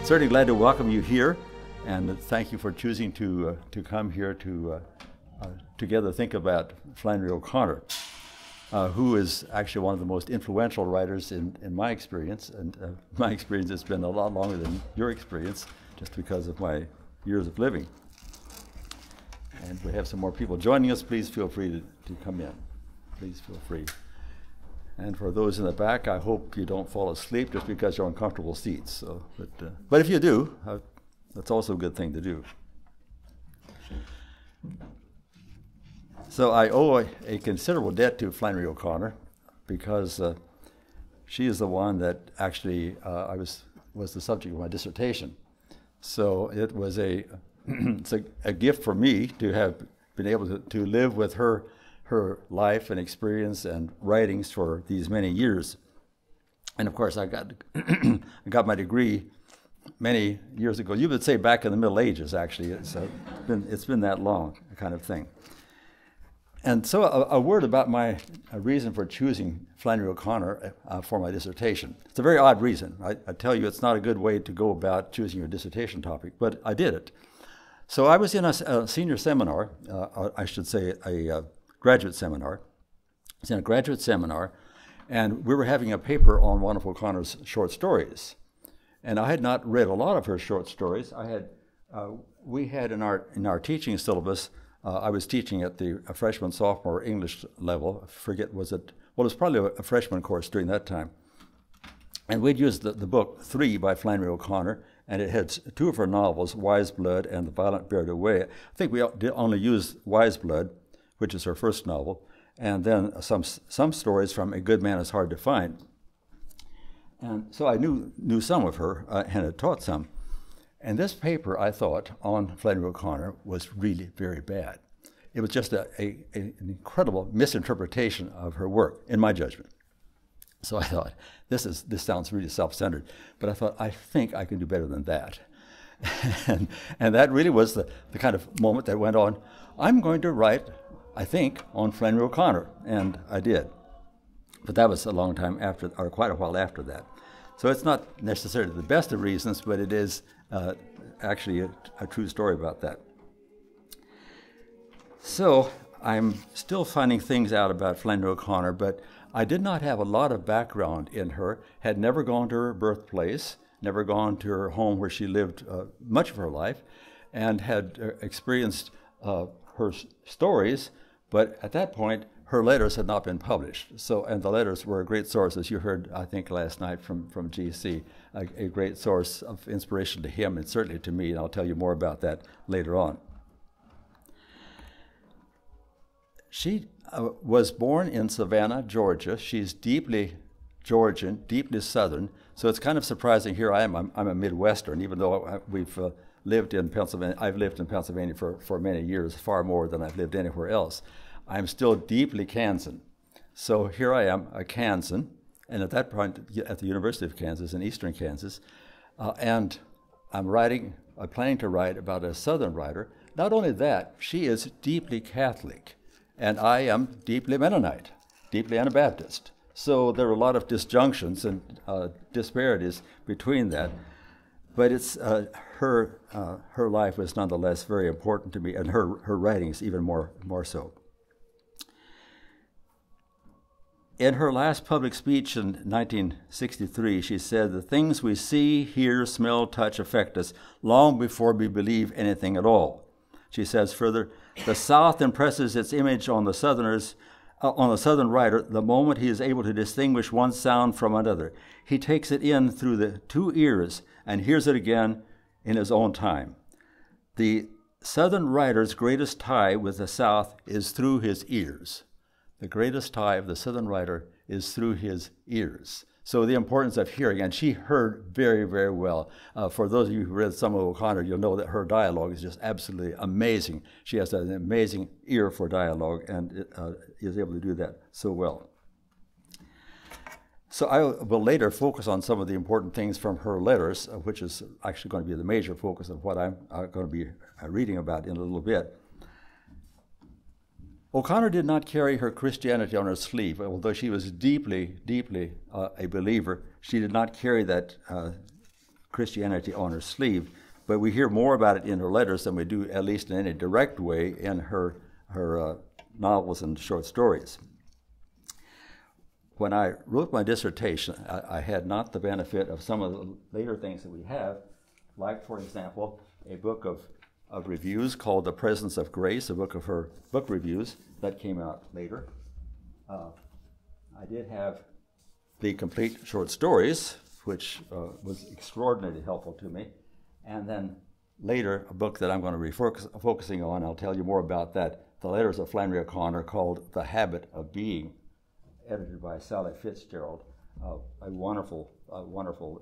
Certainly glad to welcome you here, and thank you for choosing to come here to together think about Flannery O'Connor, who is actually one of the most influential writers in my experience, and my experience has been a lot longer than your experience, just because of my years of living. And we have some more people joining us. Please feel free to come in. Please feel free. And for those in the back, I hope you don't fall asleep just because you're on comfortable seats. So, but if you do, that's also a good thing to do. So I owe a considerable debt to Flannery O'Connor because she is the one that actually was the subject of my dissertation. So it was it's a gift for me to have been able to live with her life and experience and writings for these many years. And of course I got my degree many years ago. You would say back in the Middle Ages, actually. It's been that long, kind of thing. And so a word about my reason for choosing Flannery O'Connor for my dissertation. It's a very odd reason. I tell you, it's not a good way to go about choosing your dissertation topic, but I did it. So I was in a senior seminar, I should say a graduate seminar. I was in a graduate seminar, and we were having a paper on one of O'Connor's short stories. And I had not read a lot of her short stories. We had in our teaching syllabus, I was teaching at the freshman, sophomore English level. I forget, well, it was probably a freshman course during that time. And we'd used the book 3 by Flannery O'Connor, and it had 2 of her novels, Wise Blood and The Violent Buried Away. I think we only used Wise Blood, which is her first novel, and then some stories from A Good Man Is Hard to Find. And so I knew some of her and had taught some. And this paper, I thought, on Flannery O'Connor was really very bad. It was just an incredible misinterpretation of her work, in my judgment. So I thought, this sounds really self-centered, but I thought, I think I can do better than that. and that really was the kind of moment that went on. I'm going to write, I think, on Flannery O'Connor, and I did. But that was a long time after, or quite a while after that. So it's not necessarily the best of reasons, but it is actually a true story about that. So I'm still finding things out about Flannery O'Connor, but I did not have a lot of background in her, had never gone to her birthplace, never gone to her home where she lived much of her life, and had experienced her stories, but at that point, her letters had not been published. So, and the letters were a great source, as you heard, I think, last night from G.C., a great source of inspiration to him and certainly to me, and I'll tell you more about that later on. She was born in Savannah, Georgia. She's deeply Georgian, deeply Southern, so it's kind of surprising. Here I am, I'm a Midwestern, even though we've lived in Pennsylvania. I've lived in Pennsylvania for many years, far more than I've lived anywhere else. I'm still deeply Kansan. So here I am, a Kansan, and at that point at the University of Kansas in eastern Kansas, and I'm planning to write about a Southern writer. Not only that, she is deeply Catholic, and I am deeply Mennonite, deeply Anabaptist. So there are a lot of disjunctions and disparities between that. But it's her life was nonetheless very important to me, and her writings even more so. In her last public speech in 1963, she said, "The things we see, hear, smell, touch affect us long before we believe anything at all." She says further, "The South impresses its image on the Southerners, on the Southern writer the moment he is able to distinguish one sound from another. He takes it in through the 2 ears and hears it again in his own time. The Southern writer's greatest tie with the South is through his ears." The greatest tie of the Southern writer is through his ears. So the importance of hearing, and she heard very, very well. For those of you who read some of O'Connor, you'll know that her dialogue is just absolutely amazing. She has an amazing ear for dialogue and is able to do that so well. So I will later focus on some of the important things from her letters, which is actually going to be the major focus of what I'm going to be reading about in a little bit. O'Connor did not carry her Christianity on her sleeve. Although she was deeply, deeply a believer, she did not carry that Christianity on her sleeve, but we hear more about it in her letters than we do, at least in any direct way, in her novels and short stories. When I wrote my dissertation, I had not the benefit of some of the later things that we have, like, for example, a book of reviews called The Presence of Grace, a book of her book reviews that came out later. I did have the complete short stories, which was extraordinarily helpful to me. And then later, a book that I'm going to be focusing on, I'll tell you more about that, The Letters of Flannery O'Connor, called The Habit of Being, edited by Sally Fitzgerald, a wonderful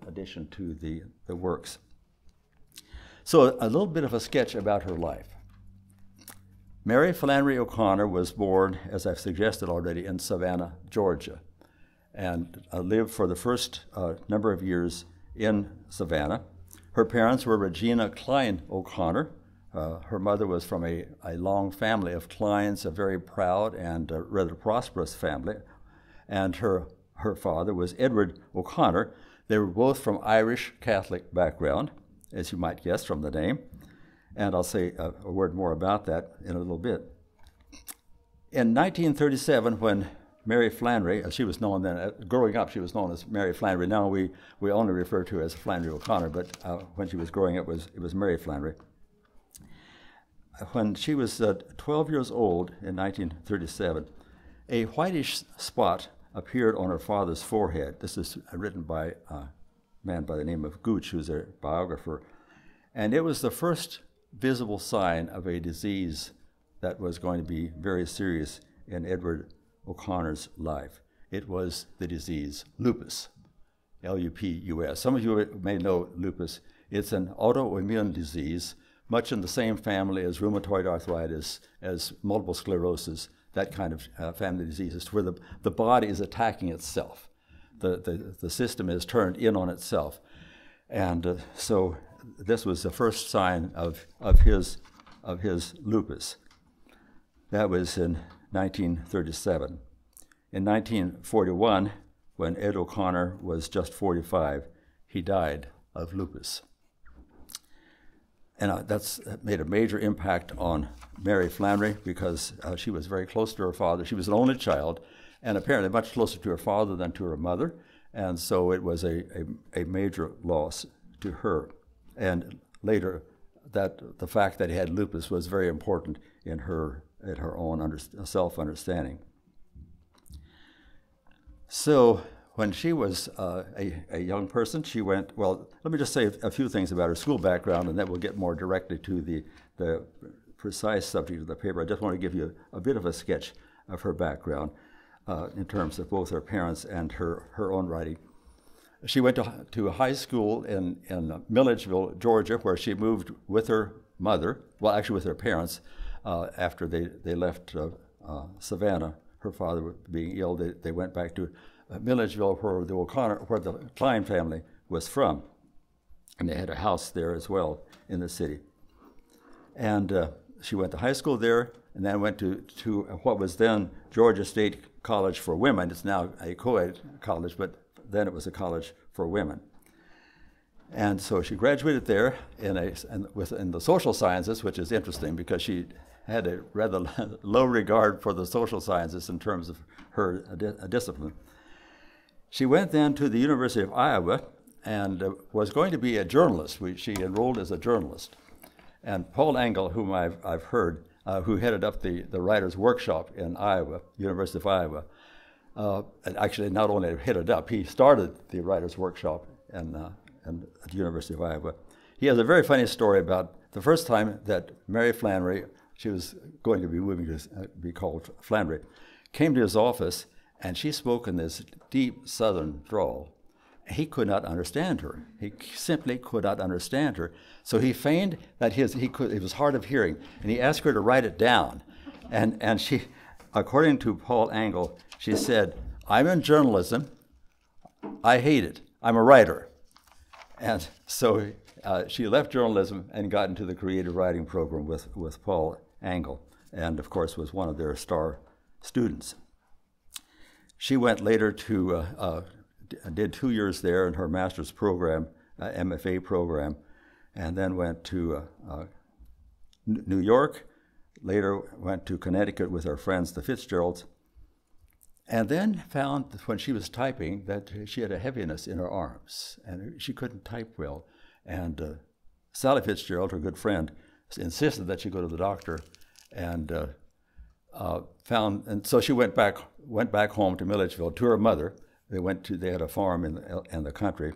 addition to the works. So a little bit of a sketch about her life. Mary Flannery O'Connor was born, as I've suggested already, in Savannah, Georgia, and lived for the first number of years in Savannah. Her parents were Regina Klein O'Connor. Her mother was from a long family of Kleins, a very proud and rather prosperous family, and her father was Edward O'Connor. They were both from Irish Catholic background, as you might guess from the name, and I'll say a word more about that in a little bit. In 1937, when Mary Flannery, as she was known then, growing up she was known as Mary Flannery. Now we only refer to her as Flannery O'Connor, but when she was growing up it was Mary Flannery. When she was 12 years old in 1937, a whitish spot appeared on her father's forehead. This is written by a man by the name of Gooch, who's a biographer. And it was the first visible sign of a disease that was going to be very serious in Edward O'Connor's life. It was the disease lupus, L-U-P-U-S. Some of you may know lupus. It's an autoimmune disease, much in the same family as rheumatoid arthritis, as multiple sclerosis, that kind of family diseases, where the body is attacking itself. The system is turned in on itself. And so this was the first sign of his lupus. That was in 1937. In 1941, when Ed O'Connor was just 45, he died of lupus. And that's made a major impact on Mary Flannery because she was very close to her father. She was an only child, and apparently much closer to her father than to her mother, and so it was a major loss to her. And later, the fact that he had lupus was very important in her own self-understanding. So when she was a young person, she went, well, let me just say a few things about her school background, and then we'll get more directly to the precise subject of the paper. I just want to give you a bit of a sketch of her background in terms of both her parents and her own writing. She went to high school in Milledgeville, Georgia, where she moved with her mother, well, actually with her parents, after they left Savannah. Her father being ill, they went back to Milledgeville, where the Klein family was from, and they had a house there as well in the city. And she went to high school there, and then went to what was then Georgia State College for Women. It's now a co-ed college, but then it was a college for women. And so she graduated there in the social sciences, which is interesting because she had a rather low regard for the social sciences in terms of her discipline. She went then to the University of Iowa and was going to be a journalist. She enrolled as a journalist. And Paul Engel, whom I've heard, who headed up the writers' workshop in Iowa, University of Iowa, and actually not only headed up, he started the writers' workshop at the University of Iowa. He has a very funny story about the first time that Mary Flannery, she was going to be moving to be called Flannery, came to his office, and she spoke in this deep Southern drawl. He could not understand her. He simply could not understand her. So he feigned that it was hard of hearing, and he asked her to write it down. And she, according to Paul Engel, she said, "I'm in journalism. I hate it. I'm a writer." And so she left journalism and got into the creative writing program with Paul Engel, and of course was one of their star students. She went later to did 2 years there in her master's program MFA program, and then went to New York, later went to Connecticut with her friends, the Fitzgeralds, and then found that when she was typing that she had a heaviness in her arms, and she couldn't type well. And Sally Fitzgerald, her good friend, insisted that she go to the doctor, and and so she went back home to Milledgeville to her mother. They had a farm in the country,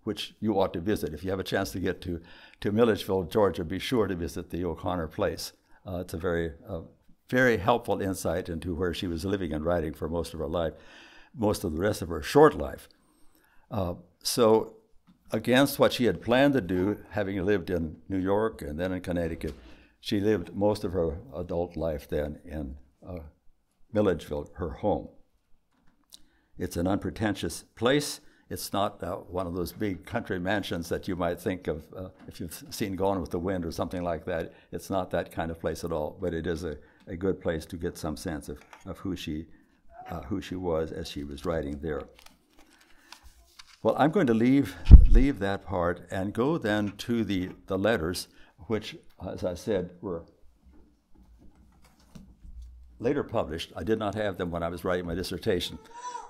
which you ought to visit. If you have a chance to get to Milledgeville, Georgia, be sure to visit the O'Connor place. It's a very helpful insight into where she was living and writing for most of her life, most of the rest of her short life. So against what she had planned to do, having lived in New York and then in Connecticut, she lived most of her adult life then in Milledgeville, her home. It's an unpretentious place. It's not one of those big country mansions that you might think of if you've seen Gone with the Wind or something like that. It's not that kind of place at all, but it is a good place to get some sense of who she was as she was writing there. Well, I'm going to leave that part and go then to the letters, which, as I said, were later published. I did not have them when I was writing my dissertation,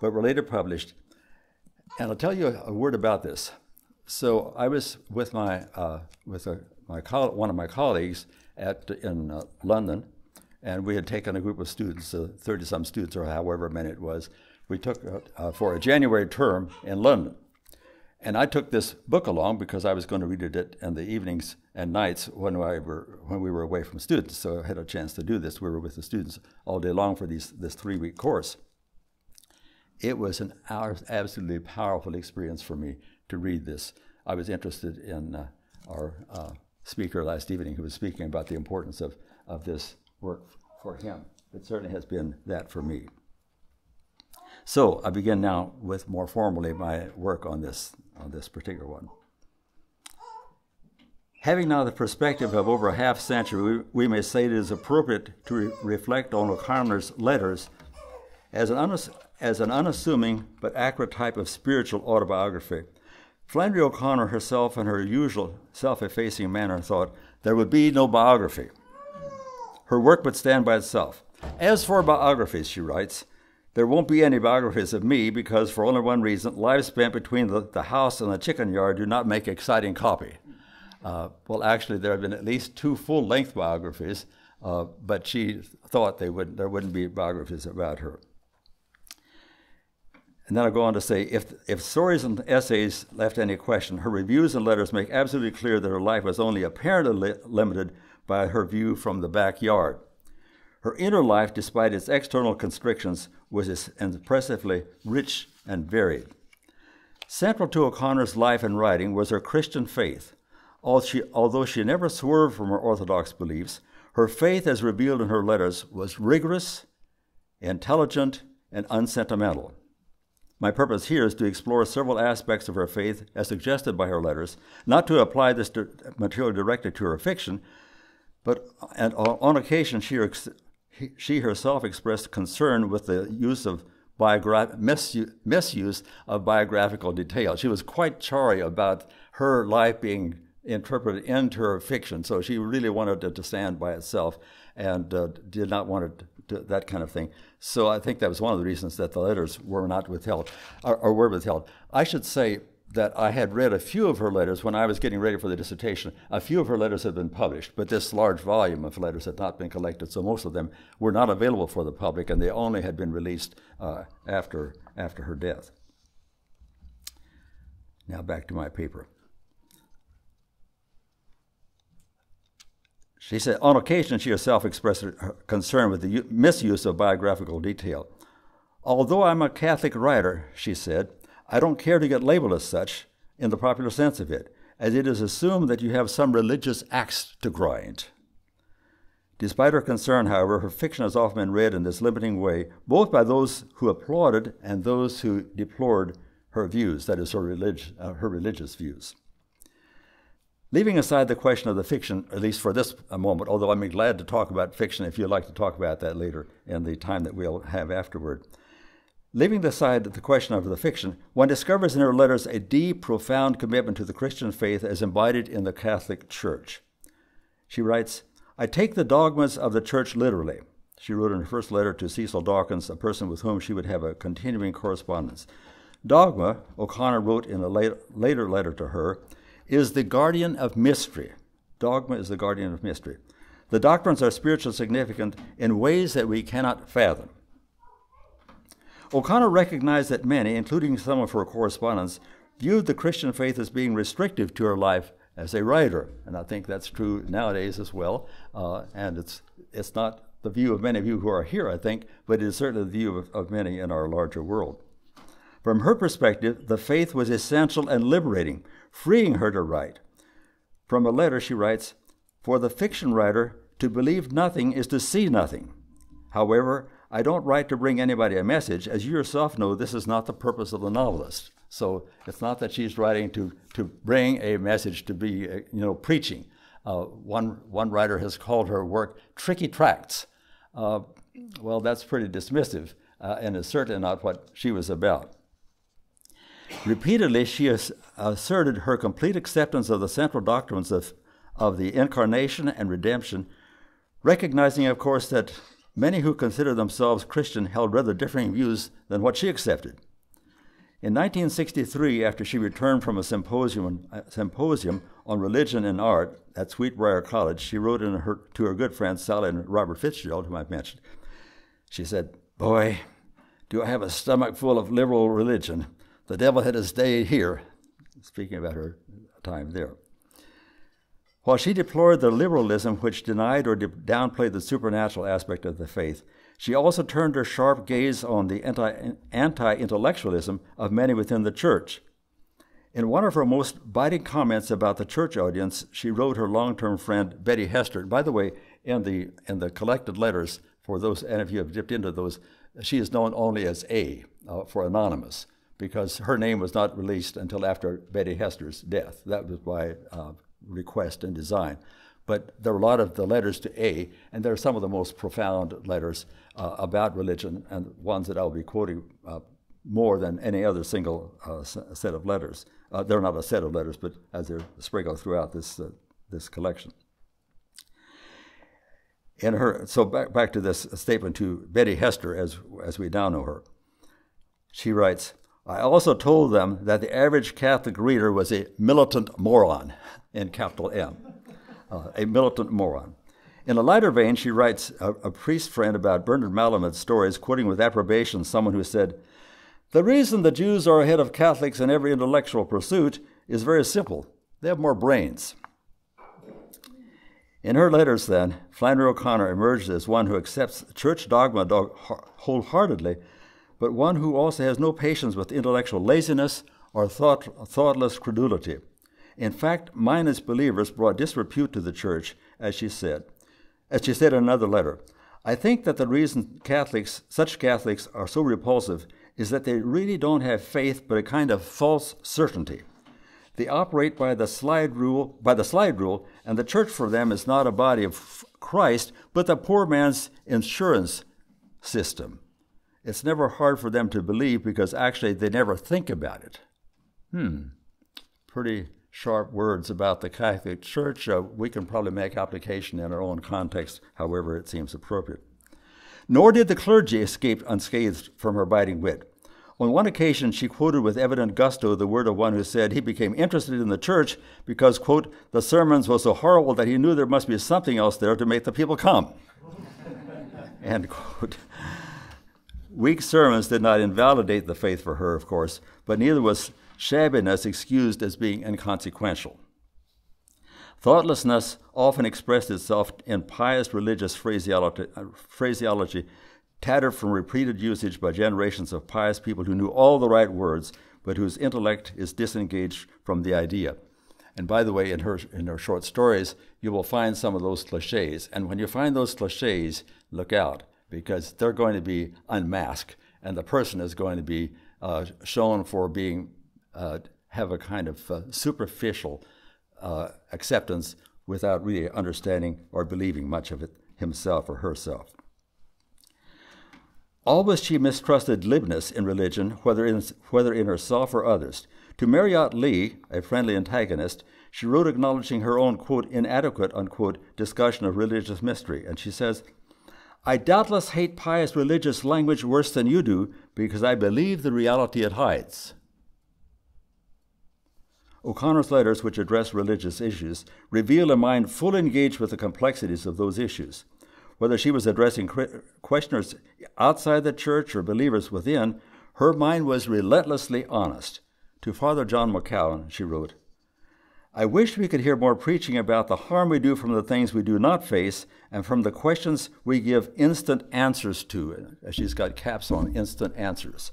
but were later published. And I'll tell you a word about this. So I was with one of my colleagues in London, and we had taken a group of students, 30-some students or however many it was. We took for a January term in London. And I took this book along because I was going to read it in the evenings and nights when we were away from students. So I had a chance to do this. We were with the students all day long for this 3-week course. It was an absolutely powerful experience for me to read this. I was interested in our speaker last evening who was speaking about the importance of this work for him. It certainly has been that for me. So I begin now with more formally my work on this particular one. Having now the perspective of over a half-century, we may say it is appropriate to reflect on O'Connor's letters as an unassuming but accurate type of spiritual autobiography. Flannery O'Connor herself, in her usual self-effacing manner, thought there would be no biography. Her work would stand by itself. As for biographies, she writes, there won't be any biographies of me because, for only one reason, lives spent between the house and the chicken yard do not make exciting copy. Well, actually, there have been at least 2 full-length biographies, but she thought there wouldn't be biographies about her. And then I'll go on to say, if stories and essays left any question, her reviews and letters make absolutely clear that her life was only apparently limited by her view from the backyard. Her inner life, despite its external constrictions, was impressively rich and varied. Central to O'Connor's life and writing was her Christian faith. Although she never swerved from her orthodox beliefs, her faith, as revealed in her letters, was rigorous, intelligent, and unsentimental. My purpose here is to explore several aspects of her faith as suggested by her letters, not to apply this material directly to her fiction, but on occasion she herself expressed concern with the use of misuse of biographical detail. She was quite chary about her life being interpreted into her fiction, so she really wanted it to stand by itself and did not want it to, that kind of thing. So I think that was one of the reasons that the letters were not withheld, or were withheld. I should say that I had read a few of her letters when I was getting ready for the dissertation. A few of her letters had been published, but this large volume of letters had not been collected, so most of them were not available for the public, and they only had been released after her death. Now back to my paper. She said, on occasion she herself expressed her concern with the misuse of biographical detail. Although I'm a Catholic writer, she said, I don't care to get labeled as such in the popular sense of it, as it is assumed that you have some religious axe to grind. Despite her concern, however, her fiction has often been read in this limiting way, both by those who applauded and those who deplored her views, that is, her religious views. Leaving aside the question of the fiction, at least for this moment, although I'm glad to talk about fiction if you'd like to talk about that later in the time that we'll have afterward, Leaving aside the question of the fiction, one discovers in her letters a deep, profound commitment to the Christian faith as embodied in the Catholic Church. She writes, "I take the dogmas of the Church literally." She wrote in her first letter to Cecil Dawkins, a person with whom she would have a continuing correspondence. Dogma, O'Connor wrote in a later letter to her, is the guardian of mystery. Dogma is the guardian of mystery. The doctrines are spiritually significant in ways that we cannot fathom. O'Connor recognized that many, including some of her correspondents, viewed the Christian faith as being restrictive to her life as a writer, and I think that's true nowadays as well. And it's not the view of many of you who are here, I think, but it is certainly the view of many in our larger world. From her perspective, the faith was essential and liberating, freeing her to write. From a letter, she writes, "For the fiction writer, to believe nothing is to see nothing. However, I don't write to bring anybody a message. As you yourself know, this is not the purpose of the novelist." So it's not that she's writing to bring a message, to be, preaching. One writer has called her work tricky tracts. Well, that's pretty dismissive, and is certainly not what she was about. Repeatedly, she asserted her complete acceptance of the central doctrines of the incarnation and redemption, recognizing, of course, that many who consider themselves Christian held rather differing views than what she accepted. In 1963, after she returned from a symposium on religion and art at Sweetbriar College, she wrote to her good friends Sally and Robert Fitzgerald, whom I've mentioned. She said, "Boy, do I have a stomach full of liberal religion. The devil had his day here," speaking about her time there. While she deplored the liberalism which denied or downplayed the supernatural aspect of the faith, she also turned her sharp gaze on the anti-intellectualism of many within the church. In one of her most biting comments about the church audience, she wrote her long-term friend Betty Hester. By the way, in the collected letters, for those, and if you have dipped into those, she is known only as A, for anonymous, because her name was not released until after Betty Hester's death. That was by request and design. But there were a lot of the letters to A, and they're some of the most profound letters about religion, and ones that I'll be quoting more than any other single set of letters. They're not a set of letters, but as they're sprinkled throughout this collection. So back to this statement to Betty Hester, as we now know her. She writes, "I also told them that the average Catholic reader was a militant moron," in capital M. A militant moron. In a lighter vein, she writes a priest friend about Bernard Malamud's stories, quoting with approbation someone who said, "The reason the Jews are ahead of Catholics in every intellectual pursuit is very simple. They have more brains." In her letters, then, Flannery O'Connor emerged as one who accepts church dogma wholeheartedly, but one who also has no patience with intellectual laziness or thoughtless credulity. In fact, mindless believers brought disrepute to the church, as she said. As she said in another letter, "I think that the reason such Catholics are so repulsive is that they really don't have faith, but a kind of false certainty. They operate by the slide rule, and the church for them is not a body of Christ, but the poor man's insurance system. It's never hard for them to believe because actually they never think about it." Pretty sharp words about the Catholic Church. We can probably make application in our own context, however it seems appropriate. Nor did the clergy escape unscathed from her biting wit. On one occasion, she quoted with evident gusto the word of one who said he became interested in the church because, quote, "the sermons were so horrible that he knew there must be something else there to make the people come." End quote. Weak sermons did not invalidate the faith for her, of course, but neither was shabbiness excused as being inconsequential. Thoughtlessness often expressed itself in pious religious phraseology tattered from repeated usage by generations of pious people who knew all the right words, but whose intellect is disengaged from the idea. And by the way, in her short stories, you will find some of those cliches. And when you find those cliches, look out, because they're going to be unmasked, and the person is going to be shown for being have a kind of superficial acceptance without really understanding or believing much of it himself or herself. Always she mistrusted glibness in religion, whether in herself or others. To Marriott Lee, a friendly antagonist, she wrote acknowledging her own, quote, inadequate, unquote, discussion of religious mystery. And she says, I doubtless hate pious religious language worse than you do because I believe the reality it hides. O'Connor's letters, which address religious issues, reveal a mind fully engaged with the complexities of those issues. Whether she was addressing questioners outside the church or believers within, her mind was relentlessly honest. To Father John McCowan, she wrote, I wish we could hear more preaching about the harm we do from the things we do not face and from the questions we give instant answers to. She's got caps on instant answers.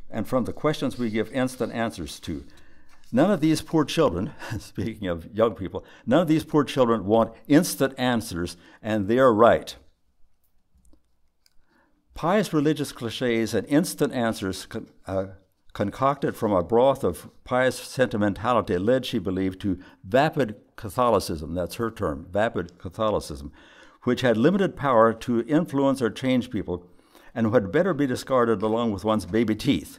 And from the questions we give instant answers to. None of these poor children, speaking of young people, none of these poor children want instant answers, and they're right. Pious religious cliches and instant answers concocted from a broth of pious sentimentality led, she believed, to vapid Catholicism, that's her term, vapid Catholicism, which had limited power to influence or change people and had better be discarded along with one's baby teeth.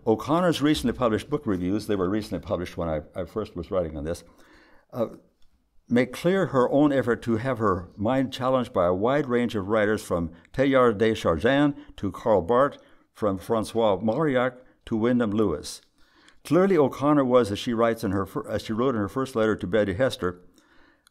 O'Connor's recently published book reviews, they were recently published when I first was writing on this, make clear her own effort to have her mind challenged by a wide range of writers from Teilhard de Chardin to Karl Barth, from Francois Mauriac to Wyndham Lewis. Clearly, O'Connor was, as she wrote in her first letter to Betty Hester,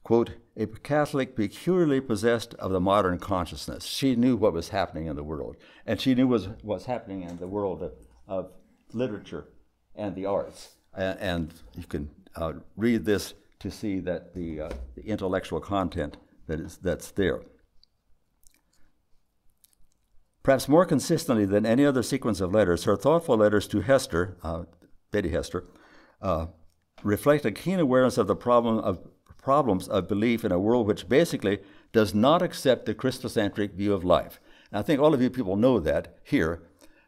quote, a Catholic peculiarly possessed of the modern consciousness. She knew what was happening in the world, and she knew what was happening in the world of literature and the arts. And you can read this to see that the intellectual content that's there. Perhaps more consistently than any other sequence of letters, her thoughtful letters to Hester, Betty Hester, reflect a keen awareness of the problems of belief in a world which basically does not accept the Christocentric view of life. And I think all of you people know that here,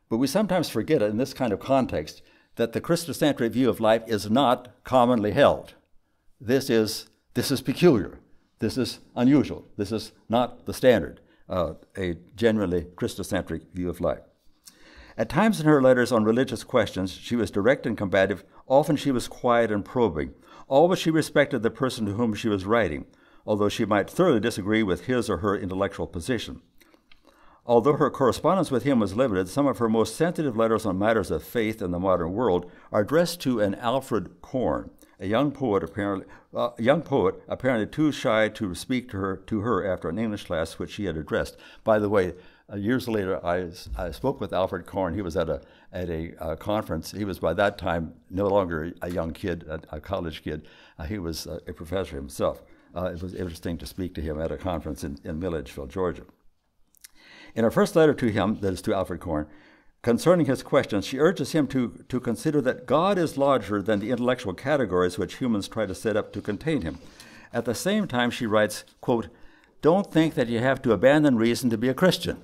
but we sometimes forget it in this kind of context that the Christocentric view of life is not commonly held. This is peculiar. This is unusual. This is not the standard. A genuinely Christocentric view of life. At times in her letters on religious questions, she was direct and combative. Often she was quiet and probing. Always she respected the person to whom she was writing, although she might thoroughly disagree with his or her intellectual position. Although her correspondence with him was limited, some of her most sensitive letters on matters of faith in the modern world are addressed to an Alfred Korn, a young poet apparently too shy to speak to her after an English class which she had addressed. By the way, years later, I spoke with Alfred Korn. He was at a conference. He was by that time no longer a young kid, a college kid. He was a professor himself. It was interesting to speak to him at a conference in Milledgeville, Georgia. In her first letter to him, that is to Alfred Korn, concerning his questions, she urges him to consider that God is larger than the intellectual categories which humans try to set up to contain him. At the same time, she writes, quote, don't think that you have to abandon reason to be a Christian.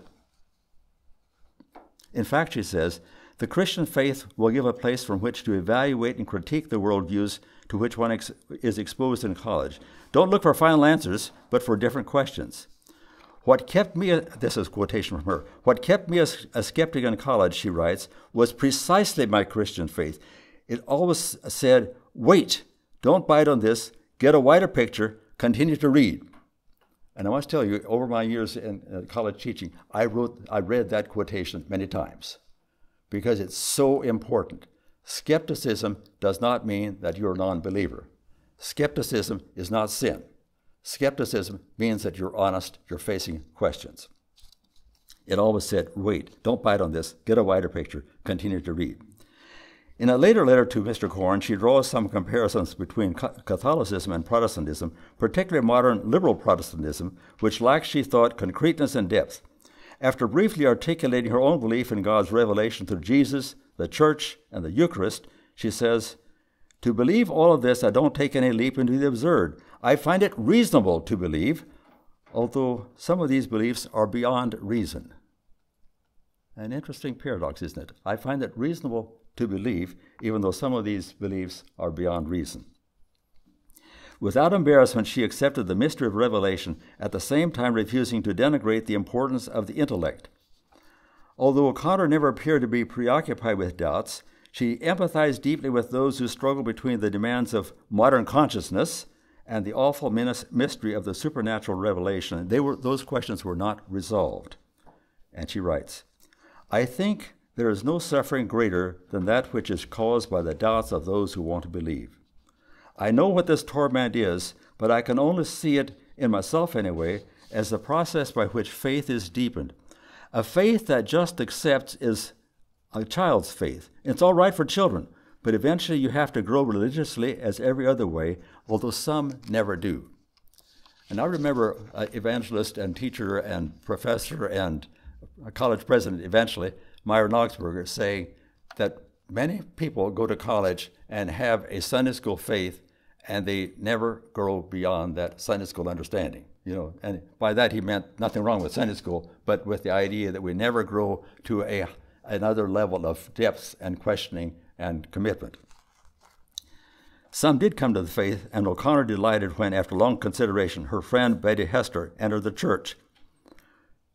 In fact, she says, the Christian faith will give a place from which to evaluate and critique the worldviews to which one is exposed in college. Don't look for final answers, but for different questions. What kept me, this is a quotation from her, what kept me a skeptic in college, she writes, was precisely my Christian faith. It always said, wait, don't bite on this, get a wider picture, continue to read. And I must tell you, over my years in college teaching, I read that quotation many times because it's so important. Skepticism does not mean that you're a non-believer. Skepticism is not sin. Skepticism means that you're honest, you're facing questions. It always said, wait, don't bite on this, get a wider picture, continue to read. In a later letter to Mr. Korn, she draws some comparisons between Catholicism and Protestantism, particularly modern liberal Protestantism, which lacks, she thought, concreteness and depth. After briefly articulating her own belief in God's revelation through Jesus, the Church, and the Eucharist, she says, to believe all of this, I don't take any leap into the absurd. I find it reasonable to believe, although some of these beliefs are beyond reason. An interesting paradox, isn't it? I find it reasonable to believe, even though some of these beliefs are beyond reason. Without embarrassment, she accepted the mystery of revelation, at the same time refusing to denigrate the importance of the intellect. Although O'Connor never appeared to be preoccupied with doubts, she empathized deeply with those who struggle between the demands of modern consciousness and the awful mystery of the supernatural revelation. Those questions were not resolved. And she writes, I think there is no suffering greater than that which is caused by the doubts of those who want to believe. I know what this torment is, but I can only see it, in myself anyway, as the process by which faith is deepened. A faith that just accepts is a child's faith. It's all right for children, but eventually you have to grow religiously as every other way, although some never do. And I remember an evangelist and teacher and professor and a college president eventually, Myron Augsburger, saying that many people go to college and have a Sunday school faith and they never grow beyond that Sunday school understanding. And by that he meant nothing wrong with Sunday school, but with the idea that we never grow to another level of depth and questioning and commitment. Some did come to the faith, and O'Connor delighted when, after long consideration, her friend Betty Hester entered the church.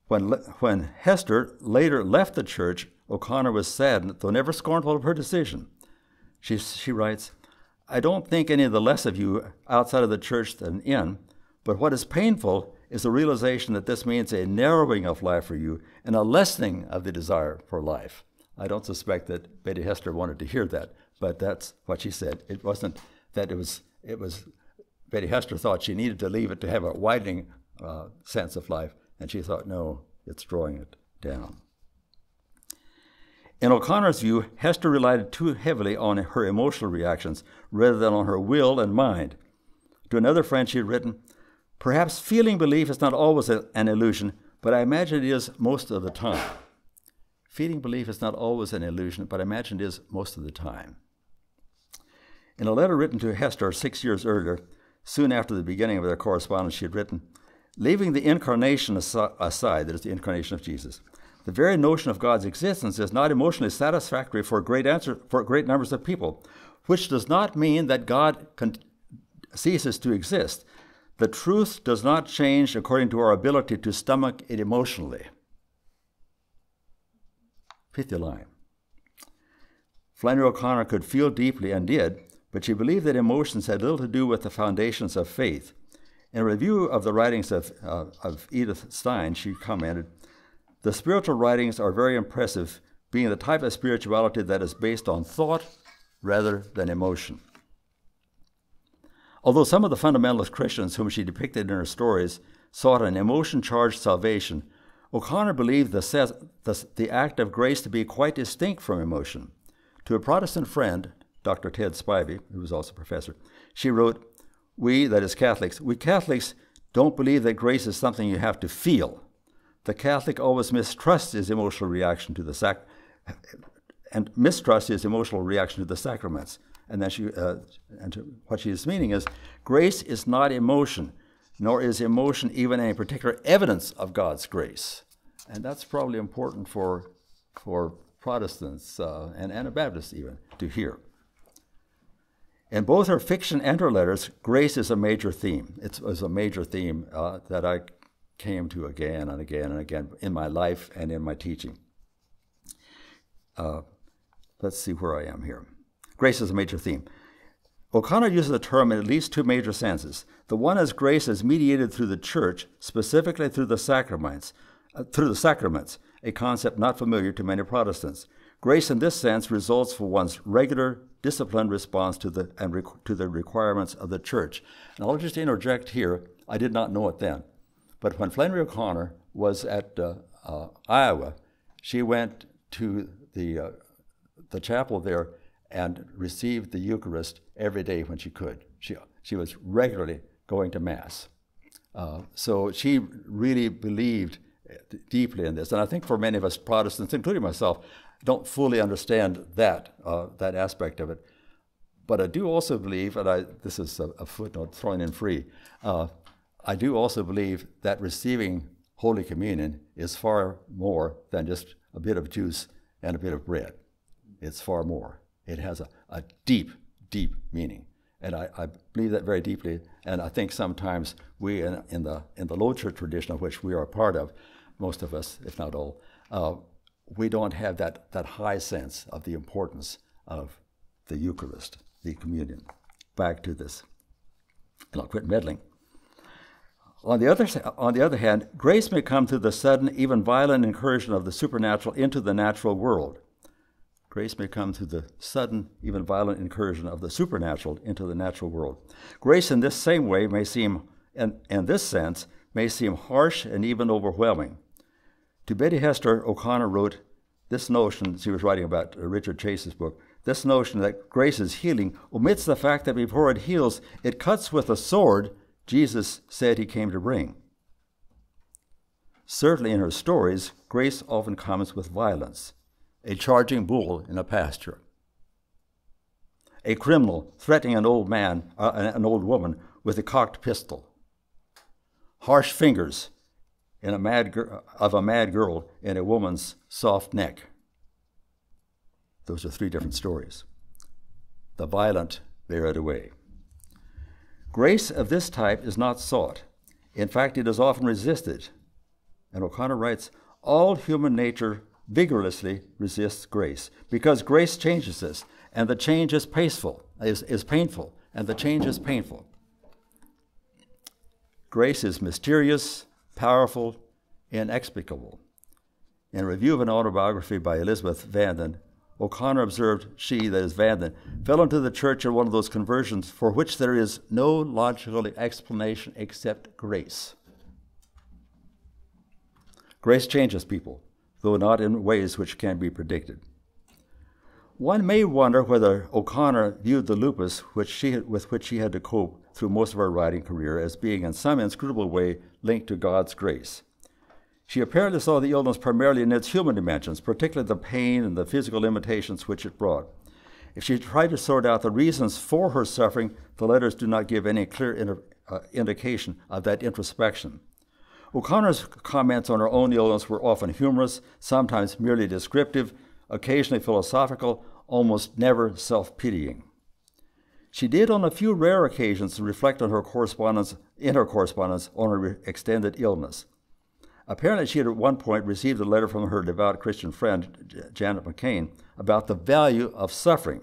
When Hester later left the church, O'Connor was saddened, though never scornful of her decision. She writes, I don't think any the less of you outside of the church than in, but what is painful is the realization that this means a narrowing of life for you and a lessening of the desire for life. I don't suspect that Betty Hester wanted to hear that, but that's what she said. It wasn't that it was Betty Hester thought she needed to leave it to have a widening sense of life, and she thought, no, it's drawing it down. In O'Connor's view, Hester relied too heavily on her emotional reactions rather than on her will and mind. To another friend she had written, perhaps feeling belief is not always an illusion, but I imagine it is most of the time. Feeling belief is not always an illusion, but I imagine it is most of the time. In a letter written to Hester 6 years earlier, soon after the beginning of their correspondence, she had written, leaving the incarnation aside, that is the incarnation of Jesus, the very notion of God's existence is not emotionally satisfactory for great numbers of people, which does not mean that God ceases to exist. The truth does not change according to our ability to stomach it emotionally. Fifth line. Flannery O'Connor could feel deeply and did, but she believed that emotions had little to do with the foundations of faith. In a review of the writings of Edith Stein, she commented, the spiritual writings are very impressive, being the type of spirituality that is based on thought rather than emotion. Although some of the fundamentalist Christians whom she depicted in her stories sought an emotion-charged salvation, O'Connor believed the act of grace to be quite distinct from emotion. To a Protestant friend, Dr. Ted Spivey, who was also a professor, she wrote, we, that is Catholics, we Catholics don't believe that grace is something you have to feel. The Catholic always mistrusts his emotional reaction to the sacraments. And then what she is meaning is, grace is not emotion, nor is emotion even any particular evidence of God's grace. And that's probably important for Protestants and Anabaptists even to hear. In both her fiction and her letters, grace is a major theme. It was a major theme that I came to again and again and again in my life and in my teaching. Let's see where I am here. Grace is a major theme. O'Connor uses the term in at least two major senses. The one is grace as mediated through the church, specifically through the sacraments, a concept not familiar to many Protestants. Grace in this sense results from one's regular, disciplined response to the requirements of the church. And I'll just interject here, I did not know it then, but when Flannery O'Connor was at Iowa, she went to the chapel there and received the Eucharist every day when she could. She was regularly going to Mass. So she really believed deeply in this. And I think for many of us Protestants, including myself, don't fully understand that aspect of it. But I do also believe, and this is a footnote thrown in free, I do also believe that receiving Holy Communion is far more than just a bit of juice and a bit of bread. It's far more. It has a deep, deep meaning. And I believe that very deeply. And I think sometimes we in the low church tradition of which we are a part of, most of us, if not all, we don't have that high sense of the importance of the Eucharist, the communion. Back to this, and I'll quit meddling. On the other hand, grace may come through the sudden, even violent incursion of the supernatural into the natural world. Grace may come through the sudden, even violent incursion of the supernatural into the natural world. Grace in this same way may seem, in this sense, may seem harsh and even overwhelming. To Betty Hester, O'Connor wrote this notion, she was writing about Richard Chase's book, this notion that grace is healing omits the fact that before it heals, it cuts with a sword Jesus said he came to bring. Certainly in her stories, grace often comes with violence. A charging bull in a pasture. A criminal threatening an old woman with a cocked pistol. Harsh fingers of a mad girl in a woman's soft neck. Those are three different stories. The violent bear it away. Grace of this type is not sought. In fact, it is often resisted. And O'Connor writes, all human nature vigorously resists grace because grace changes us, and the change is painful, and the change is painful. Grace is mysterious, powerful, inexplicable. In a review of an autobiography by Elizabeth Vanden, O'Connor observed she, that is Vanden, fell into the church in one of those conversions for which there is no logical explanation except grace. Grace changes people, though not in ways which can be predicted. One may wonder whether O'Connor viewed the lupus with which she had to cope through most of her writing career as being in some inscrutable way linked to God's grace. She apparently saw the illness primarily in its human dimensions, particularly the pain and the physical limitations which it brought. If she tried to sort out the reasons for her suffering, the letters do not give any clear indication of that introspection. O'Connor's comments on her own illness were often humorous, sometimes merely descriptive, occasionally philosophical, almost never self-pitying. She did on a few rare occasions reflect on her correspondence on her extended illness. Apparently, she had at one point received a letter from her devout Christian friend, Janet McCain, about the value of suffering.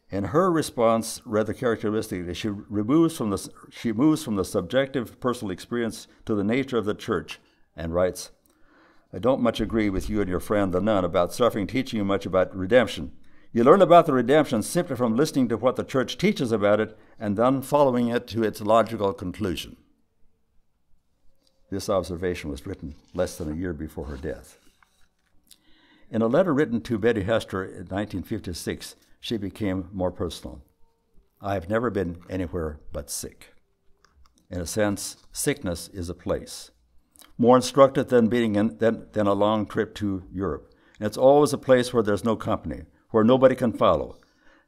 In her response, rather characteristically, she moves from the subjective personal experience to the nature of the church and writes, I don't much agree with you and your friend, the nun, about suffering teaching you much about redemption. You learn about the redemption simply from listening to what the church teaches about it and then following it to its logical conclusion. This observation was written less than a year before her death. In a letter written to Betty Hester in 1956, she became more personal. I have never been anywhere but sick. In a sense, sickness is a place. More instructive than than a long trip to Europe. And it's always a place where there's no company, where nobody can follow.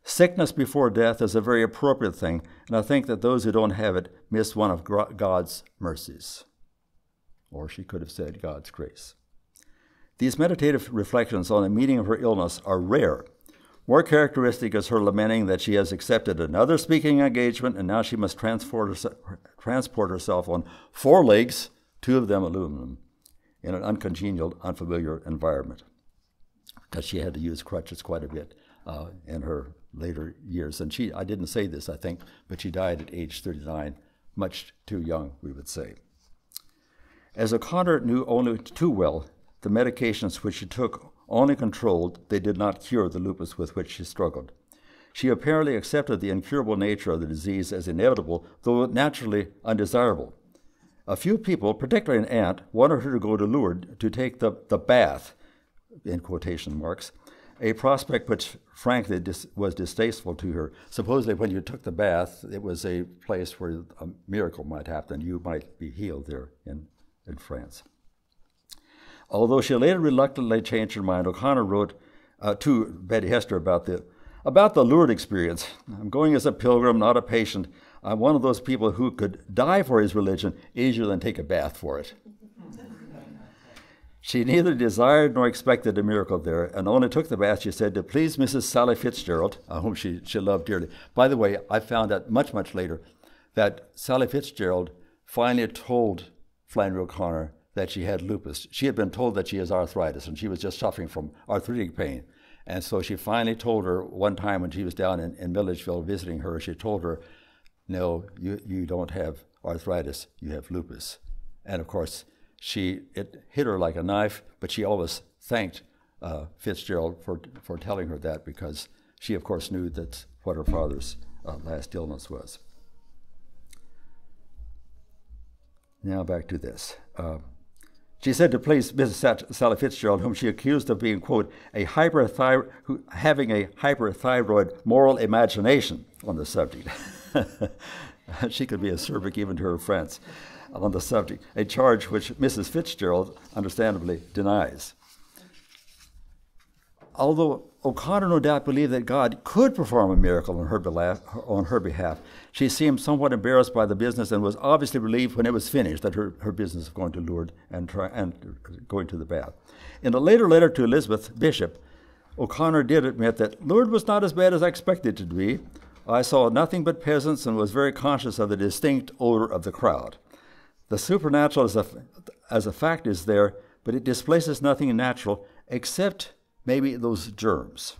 Sickness before death is a very appropriate thing, and I think that those who don't have it miss one of God's mercies. Or she could have said God's grace. These meditative reflections on the meaning of her illness are rare. More characteristic is her lamenting that she has accepted another speaking engagement and now she must transport herself on 4 legs, 2 of them aluminum, in an uncongenial, unfamiliar environment. Because she had to use crutches quite a bit in her later years. And I didn't say this, I think, but she died at age 39, much too young, we would say. As O'Connor knew only too well, the medications which she took only controlled, they did not cure the lupus with which she struggled. She apparently accepted the incurable nature of the disease as inevitable, though naturally undesirable. A few people, particularly an aunt, wanted her to go to Lourdes to take the bath, in quotation marks, a prospect which frankly was distasteful to her. Supposedly when you took the bath, it was a place where a miracle might happen. You might be healed there in France. Although she later reluctantly changed her mind, O'Connor wrote to Betty Hester about the Lourdes experience. I'm going as a pilgrim, not a patient. I'm one of those people who could die for his religion easier than take a bath for it. She neither desired nor expected a miracle there, and only took the bath, she said, to please Mrs. Sally Fitzgerald, whom she loved dearly. By the way, I found out much, much later that Sally Fitzgerald finally told Flannery O'Connor that she had lupus. She had been told that she has arthritis, and she was just suffering from arthritic pain. And so she finally told her one time when she was down in Milledgeville visiting her, she told her, no, you don't have arthritis, you have lupus. And of course, it hit her like a knife, but she always thanked Fitzgerald for telling her that, because she, of course, knew that's what her father's last illness was. Now back to this. She said to please Mrs. Sally Fitzgerald, whom she accused of being, quote, having a hyperthyroid moral imagination on the subject. She could be acerbic even to her friends on the subject, a charge which Mrs. Fitzgerald understandably denies. Although O'Connor no doubt believed that God could perform a miracle on her behalf, she seemed somewhat embarrassed by the business and was obviously relieved when it was finished that her business of going to Lourdes and going to the bath. In a later letter to Elizabeth Bishop, O'Connor did admit that Lourdes was not as bad as I expected it to be. I saw nothing but peasants and was very conscious of the distinct odor of the crowd. The supernatural as a fact is there, but it displaces nothing natural except maybe those germs.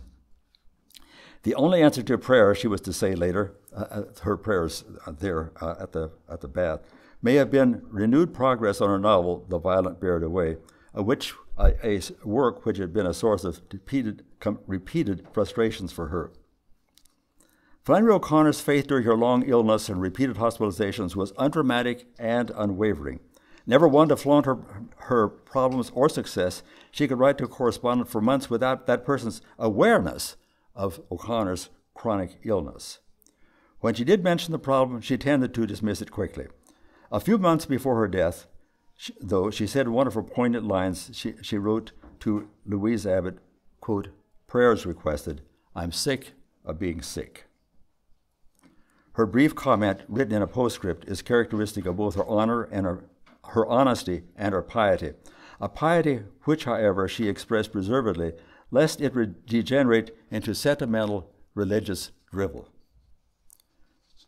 The only answer to prayer, she was to say later, her prayers there at the bath, may have been renewed progress on her novel, The Violent Bear It Away, a work which had been a source of repeated frustrations for her. Flannery O'Connor's faith during her long illness and repeated hospitalizations was undramatic and unwavering. Never one to flaunt her problems or success, she could write to a correspondent for months without that person's awareness of O'Connor's chronic illness. When she did mention the problem, she tended to dismiss it quickly. A few months before her death, though, she said in one of her poignant lines, she wrote to Louise Abbott, quote, prayers requested, I'm sick of being sick. Her brief comment, written in a postscript, is characteristic of both her honor and her honesty and her piety, a piety which, however, she expressed reservedly, lest it degenerate into sentimental religious drivel.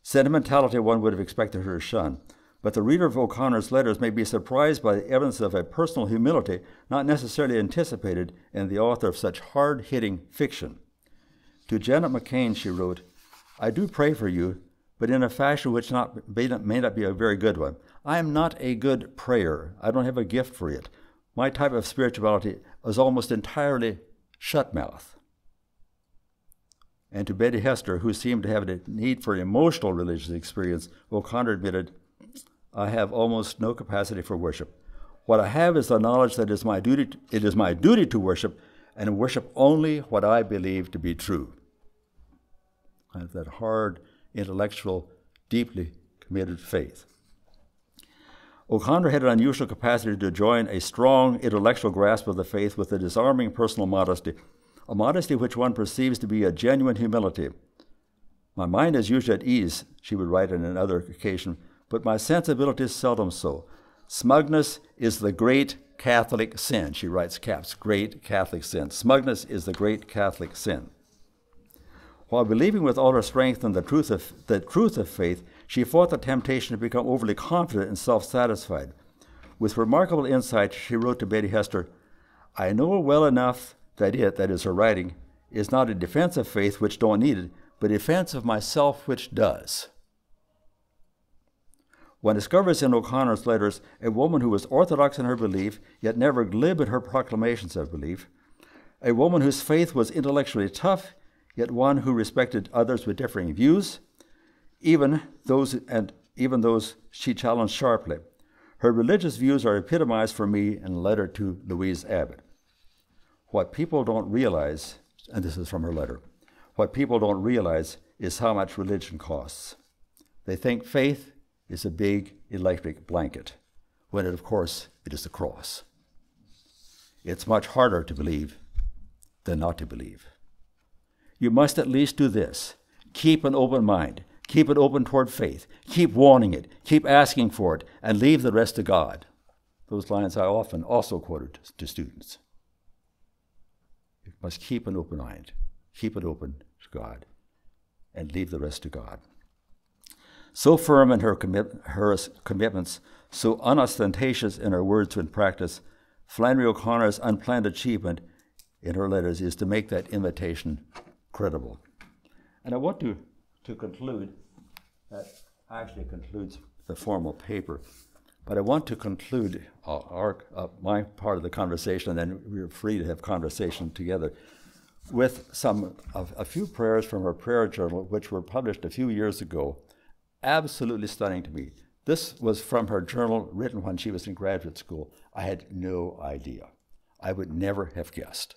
Sentimentality one would have expected her to shun, but the reader of O'Connor's letters may be surprised by the evidence of a personal humility not necessarily anticipated in the author of such hard-hitting fiction. To Janet McCain she wrote, I do pray for you, but in a fashion which may not be a very good one. I am not a good prayer. I don't have a gift for it. My type of spirituality is almost entirely shut mouth. And to Betty Hester, who seemed to have a need for emotional religious experience, O'Connor admitted, I have almost no capacity for worship. What I have is the knowledge that it is my duty to worship, and worship only what I believe to be true. I have that hard, intellectual, deeply committed faith. O'Connor had an unusual capacity to join a strong intellectual grasp of the faith with a disarming personal modesty, a modesty which one perceives to be a genuine humility. My mind is usually at ease, she would write on another occasion, but my sensibility is seldom so. Smugness is the great Catholic sin, she writes caps, great Catholic sin. Smugness is the great Catholic sin. While believing with all her strength in the truth of faith, she fought the temptation to become overly confident and self-satisfied. With remarkable insight, she wrote to Betty Hester, I know well enough that it, that is her writing, is not a defense of faith which don't need it, but a defense of myself which does. One discovers in O'Connor's letters a woman who was orthodox in her belief, yet never glib in her proclamations of belief, a woman whose faith was intellectually tough, yet one who respected others with differing views, even those she challenged sharply. Her religious views are epitomized for me in a letter to Louise Abbott. What people don't realize, and this is from her letter, what people don't realize is how much religion costs. They think faith is a big electric blanket, when of course it is the cross. It's much harder to believe than not to believe. You must at least do this. Keep an open mind. Keep it open toward faith. Keep wanting it. Keep asking for it. And leave the rest to God. Those lines I often also quoted to students. You must keep an open mind. Keep it open to God. And leave the rest to God. So firm in her commitments, so unostentatious in her words and practice, Flannery O'Connor's unplanned achievement in her letters is to make that invitation credible. And I want to conclude, that actually concludes the formal paper, but I want to conclude my part of the conversation, and then we're free to have conversation together, with a few prayers from her prayer journal, which were published a few years ago. Absolutely stunning to me. This was from her journal written when she was in graduate school. I had no idea. I would never have guessed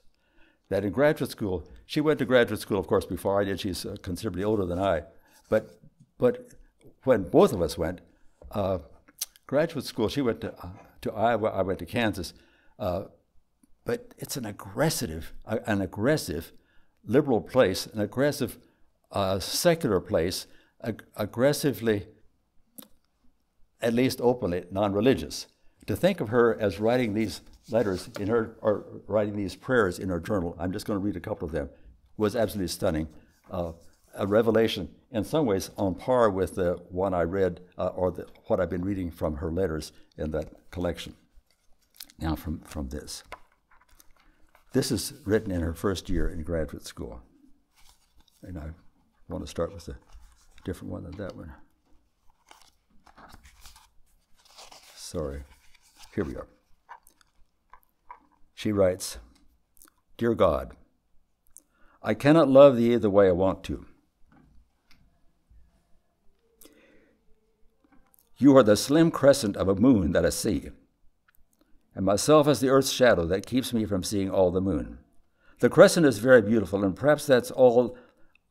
that in graduate school, she went to graduate school, of course, before I did. She's considerably older than I. But when both of us went, graduate school, she went to Iowa, I went to Kansas. But it's an aggressive liberal place, an aggressive secular place, aggressively, at least openly, non-religious. To think of her as writing these letters in her, or writing these prayers in her journal, I'm just going to read a couple of them, was absolutely stunning. A revelation, in some ways, on par with the one I read, what I've been reading from her letters in that collection. Now from this. This is written in her first year in graduate school. And I want to start with a different one than that one. Sorry. Here we are. She writes, "Dear God, I cannot love thee the way I want to. You are the slim crescent of a moon that I see, and myself as the earth's shadow that keeps me from seeing all the moon. The crescent is very beautiful, and perhaps that's all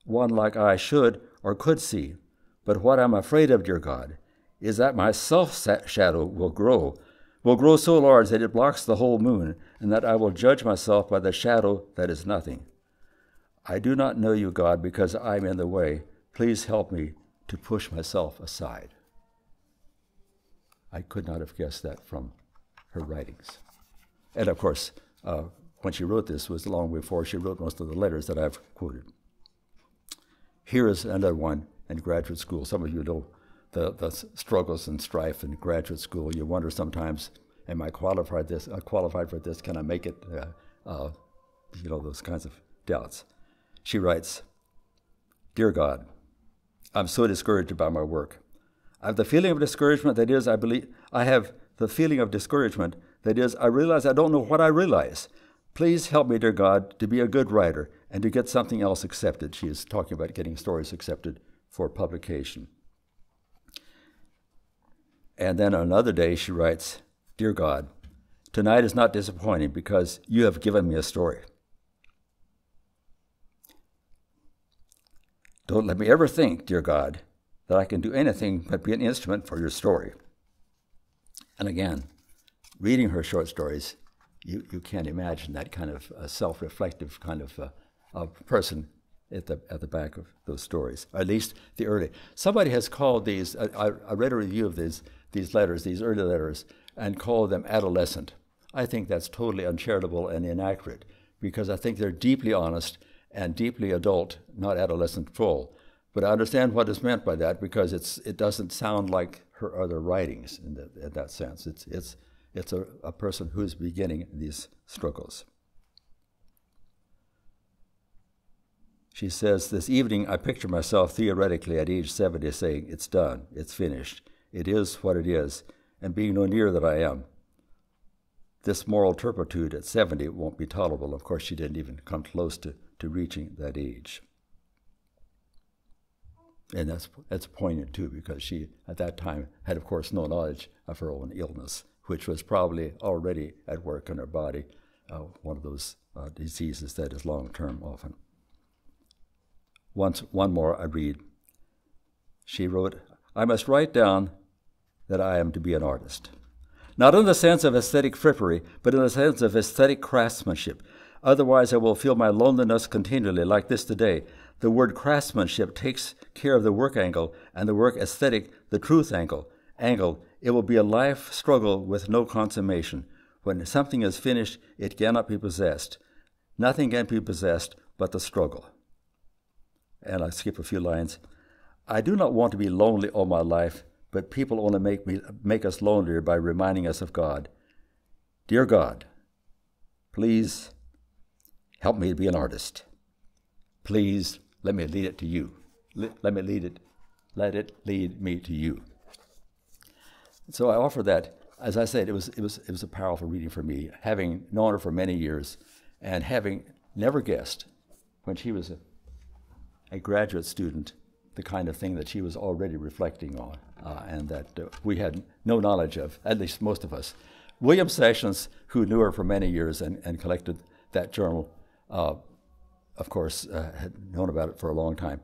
one like I should or could see. But what I'm afraid of, dear God, is that my self-shadow will grow so large that it blocks the whole moon, and that I will judge myself by the shadow that is nothing. I do not know you, God, because I'm in the way. Please help me to push myself aside." I could not have guessed that from her writings. And of course, when she wrote this was long before she wrote most of the letters that I've quoted. Here is another one in graduate school. Some of you know the struggles and strife in graduate school. You wonder sometimes, am I qualified for this? Can I make it? Those kinds of doubts. She writes, "Dear God, I'm so discouraged about my work. I have the feeling of discouragement, that is, I realize I don't know what I realize. Please help me, dear God, to be a good writer and to get something else accepted." She is talking about getting stories accepted for publication. And then another day she writes, "Dear God, tonight is not disappointing because you have given me a story. Don't let me ever think, dear God, that I can do anything but be an instrument for your story." And again, reading her short stories, you can't imagine that kind of self-reflective kind of person at the back of those stories, or at least the early. Somebody has called these, I read a review of these letters, these early letters, and called them adolescent. I think that's totally uncharitable and inaccurate, because I think they're deeply honest and deeply adult, not adolescent full. But I understand what is meant by that, because it doesn't sound like her other writings in that sense. It's a person who is beginning these struggles. She says, "This evening I picture myself theoretically at age 70 saying, 'It's done, it's finished, it is what it is,' and being no nearer than I am. This moral turpitude at 70 won't be tolerable." Of course, she didn't even come close to reaching that age. And that's poignant, too, because she, at that time, had, of course, no knowledge of her own illness, which was probably already at work in her body, one of those diseases that is long-term often. One more I read. She wrote, "I must write down that I am to be an artist. Not in the sense of aesthetic frippery, but in the sense of aesthetic craftsmanship. Otherwise I will feel my loneliness continually, like this today. The word craftsmanship takes care of the work angle, and the work aesthetic, the truth angle. It will be a life struggle with no consummation. When something is finished, it cannot be possessed. Nothing can be possessed but the struggle." And I skip a few lines. I do not want to be lonely all my life, but people only make us lonelier by reminding us of God. Dear God, please help me to be an artist. Please let me lead it to you. Let it lead me to you. So I offer that. As I said, it was a powerful reading for me, having known her for many years and having never guessed when she was a graduate student the kind of thing that she was already reflecting on and that we had no knowledge of, at least most of us. William Sessions, who knew her for many years and collected that journal, of course, had known about it for a long time.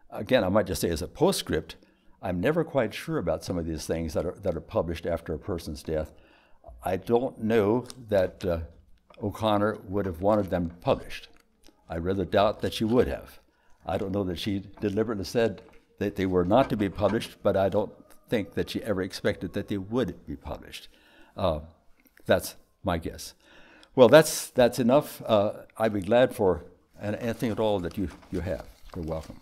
Again, I might just say as a postscript, I'm never quite sure about some of these things that are published after a person's death. I don't know that O'Connor would have wanted them published. I rather doubt that she would have. I don't know that she deliberately said that they were not to be published, but I don't think that she ever expected that they would be published. That's my guess. Well, that's enough. I'd be glad for anything at all that you have. You're welcome.